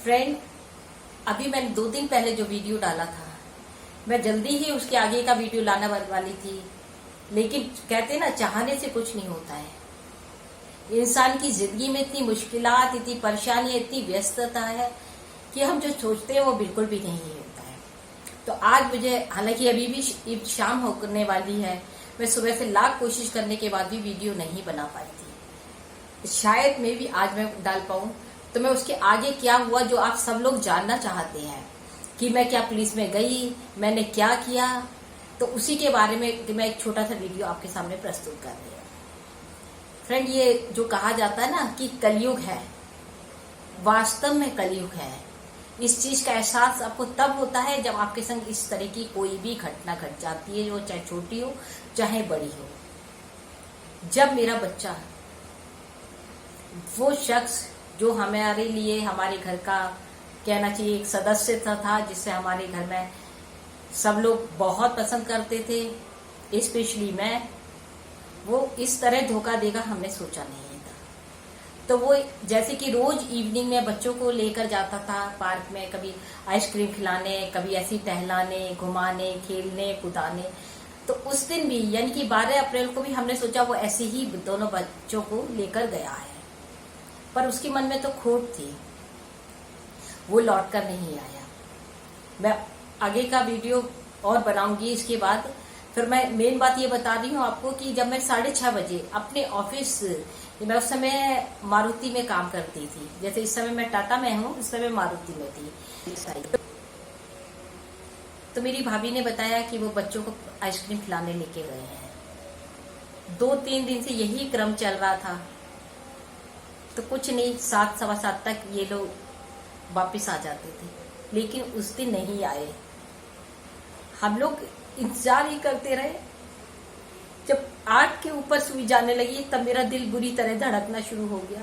Friend, अभी मैंने 2 दिन पहले जो वीडियो डाला था, मैं जल्दी ही उसके आगे का वीडियो लाने वाली थी, लेकिन कहते ना चाहने से कुछ नहीं होता है। इंसान की जिंदगी में इतनी मुश्किलात, इतनी परेशानी, इतनी व्यस्तता है कि हम जो सोचते हैं वो बिल्कुल भी नहीं होता है। तो आज मुझे, हालांकि अभी भी शाम होने वाली है, मैं सुबह से लाख कोशिश करने के बाद भी वीडियो नहीं बना पाई थी। शायद मैं भी आज मैं डाल पाऊं, तो मैं उसके आगे क्या हुआ जो आप सब लोग जानना चाहते हैं कि मैं क्या पुलिस में गई, मैंने क्या किया, तो उसी के बारे में मैं एक छोटा सा वीडियो आपके सामने प्रस्तुत कर रही हूँ। फ्रेंड, ये जो कहा जाता है ना कि कलयुग है, वास्तव में कलयुग है। इस चीज का एहसास आपको तब होता है जब आपके संग इस तरह की कोई भी घटना घट जाती है, जो चाहे छोटी हो चाहे बड़ी हो। जब मेरा बच्चा, वो शख्स जो हमारे लिए, हमारे घर का कहना चाहिए एक सदस्य था, जिससे हमारे घर में सब लोग बहुत पसंद करते थे, स्पेशली मैं, वो इस तरह धोखा देगा हमने सोचा नहीं था। तो वो जैसे कि रोज इवनिंग में बच्चों को लेकर जाता था पार्क में, कभी आइसक्रीम खिलाने, कभी ऐसी टहलाने, घुमाने, खेलने कुदाने। तो उस दिन भी, यानी कि 12 अप्रैल को भी हमने सोचा वो ऐसे ही दोनों बच्चों को लेकर गया है, पर उसके मन में तो खोट थी, वो लौट कर नहीं आया। मैं आगे का वीडियो और बनाऊंगी इसके बाद। फिर मैं मेन बात ये बता रही हूँ आपको कि जब मैं 6:30 बजे अपने ऑफिस, मैं उस समय मारुति में काम करती थी, जैसे इस समय मैं टाटा में हूँ, इस समय मारुति में थी। तो मेरी भाभी ने बताया कि वो बच्चों को आइसक्रीम खिलाने लेके गए हैं। 2-3 दिन से यही क्रम चल रहा था। तो कुछ नहीं, 7, 7:15 तक ये लोग वापिस आ जाते थे, लेकिन उस दिन नहीं आए। हम लोग इंतजार ही करते रहे। जब 8 के ऊपर सुई जाने लगी, तब मेरा दिल बुरी तरह धड़कना शुरू हो गया।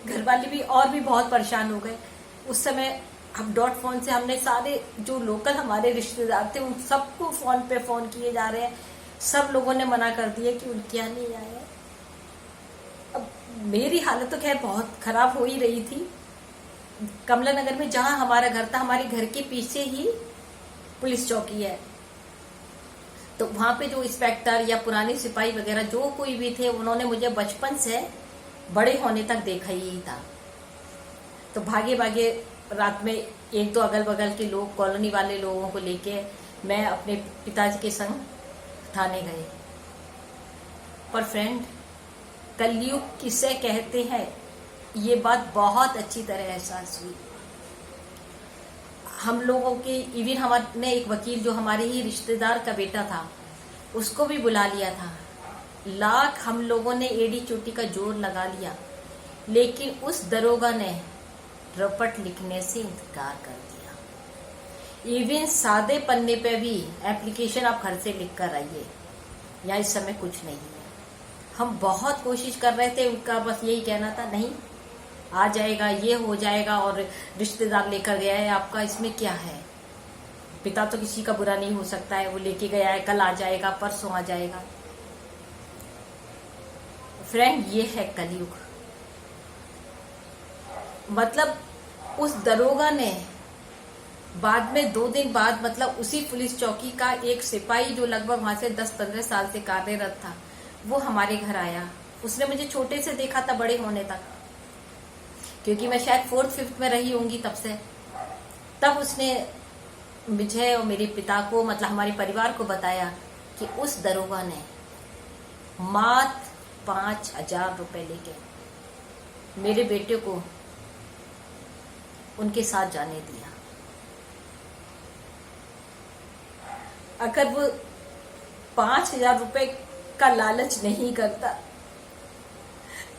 घर वाले भी और भी बहुत परेशान हो गए। उस समय हम डॉट फोन से हमने सारे जो लोकल हमारे रिश्तेदार थे उन सबको फोन पे फोन किए जा रहे हैं। सब लोगों ने मना कर दिया कि उनके यहाँ नहीं आए। अब मेरी हालत तो खैर बहुत खराब हो ही रही थी। कमला नगर में जहां हमारा घर था, हमारे घर के पीछे ही पुलिस चौकी है। तो वहां पे जो इंस्पेक्टर या पुराने सिपाही वगैरह जो कोई भी थे, उन्होंने मुझे बचपन से बड़े होने तक देखा ही था। तो भागे भागे रात में 1-2 अगल बगल के लोग, कॉलोनी वाले लोगों को लेके मैं अपने पिताजी के संग थाने गए। पर फ्रेंड, कलयुग किसे कहते हैं, ये बात बहुत अच्छी तरह एहसास हुई हम लोगों के। इवन हमने एक वकील जो हमारे ही रिश्तेदार का बेटा था, उसको भी बुला लिया था। लाख हम लोगों ने एड़ी चोटी का जोर लगा लिया, लेकिन उस दरोगा ने रपट लिखने से इनकार कर दिया। इवन सादे पन्ने पे भी एप्लीकेशन आप घर से लिख कर आइए, या इस समय कुछ नहीं है। हम बहुत कोशिश कर रहे थे, उनका बस यही कहना था, नहीं आ जाएगा, ये हो जाएगा, और रिश्तेदार लेकर गया है आपका, इसमें क्या है। पिता तो किसी का बुरा नहीं हो सकता है, वो लेके गया है, कल आ जाएगा, परसों आ जाएगा। फ्रेंड, ये है कलयुग। मतलब उस दरोगा ने बाद में 2 दिन बाद, मतलब उसी पुलिस चौकी का एक सिपाही जो लगभग वहां से 10-15 साल से कार्यरत था, वो हमारे घर आया। उसने मुझे छोटे से देखा था बड़े होने तक, क्योंकि मैं शायद 4th-5th में रही होंगी तब से। तब उसने मुझे और मेरे पिता को, मतलब हमारे परिवार को बताया कि उस दरोगा ने मात्र 5,000 रुपए लेके मेरे बेटे को उनके साथ जाने दिया। अगर वो 5,000 रुपए का लालच नहीं करता,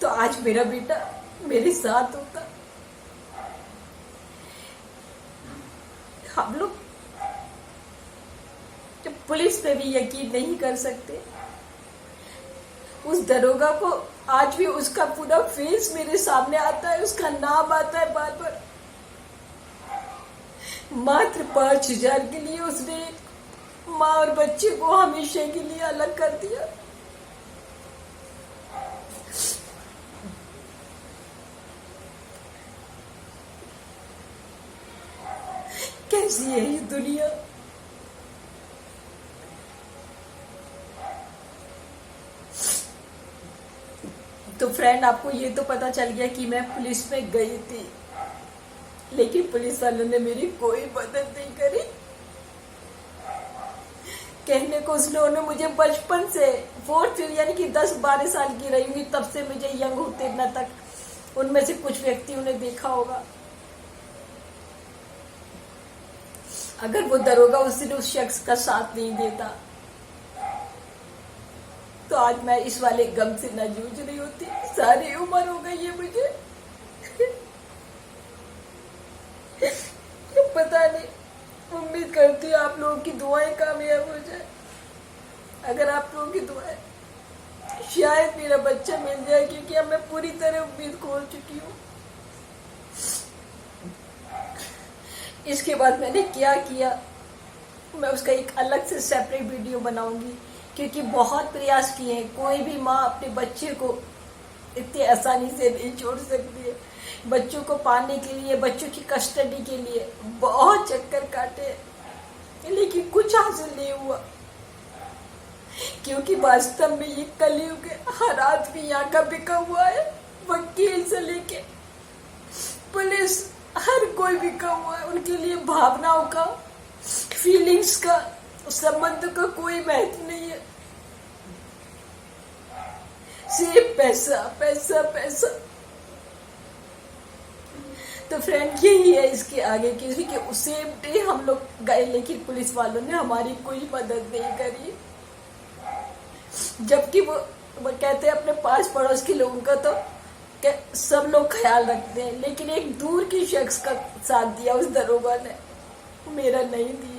तो आज मेरा बेटा मेरे साथ होता। हम लोग जब पुलिस पे भी यकीन नहीं कर सकते, उस दरोगा को आज भी उसका पूरा फेस मेरे सामने आता है, उसका नाम आता है बार बार। मात्र 5,000 के लिए उसने माँ और बच्चे को हमेशा के लिए अलग कर दिया। कैसी है ये दुनिया। तो फ्रेंड, आपको ये तो पता चल गया कि मैं पुलिस में गई थी, लेकिन पुलिस वालों ने मेरी कोई मदद नहीं करी। कहने को उस लोगों ने मुझे बचपन से 4th यानी कि 10-12 साल की रही हुई तब से मुझे यंग होते न तक उनमें से कुछ व्यक्तियों ने देखा होगा। अगर वो दरोगा उस दिन उस शख्स का साथ नहीं देता तो आज मैं इस वाले गम से न जूझ रही होती। सारी उम्र हो गई है मुझे। पता नहीं, उम्मीद करती हूँ आप लोगों की दुआएं कामयाब हो जाए। अगर आप लोगों की दुआएं, शायद मेरा बच्चा मिल जाए, क्योंकि अब मैं पूरी तरह उम्मीद खो चुकी हूँ। इसके बाद मैंने क्या किया, मैं उसका एक अलग से सेपरेट वीडियो बनाऊंगी, क्योंकि बहुत प्रयास किए हैं। कोई भी माँ अपने बच्चे को इतनी आसानी से नहीं छोड़ सकती है। बच्चों को पाने के लिए, बच्चों की कस्टडी के लिए बहुत चक्कर काटे, लेकिन कुछ हासिल नहीं हुआ, क्योंकि वास्तव में ये कलयुग है। हर आदमी यहाँ का बिका हुआ है, वकील से लेके पुलिस, हर कोई बिका हुआ है। उनके लिए भावनाओं का, फीलिंग्स का, संबंध का कोई महत्व नहीं है। सिर्फ पैसा पैसा पैसा। तो फ्रेंड, यही है इसके आगे की कि उसे डे हम लोग गए, लेकिन पुलिस वालों ने हमारी कोई मदद नहीं करी। जबकि वो कहते हैं अपने पास पड़ोस के लोगों का तो सब लोग ख्याल रखते हैं, लेकिन एक दूर की शख्स का साथ दिया उस दरोगा ने, मेरा नहीं दिया।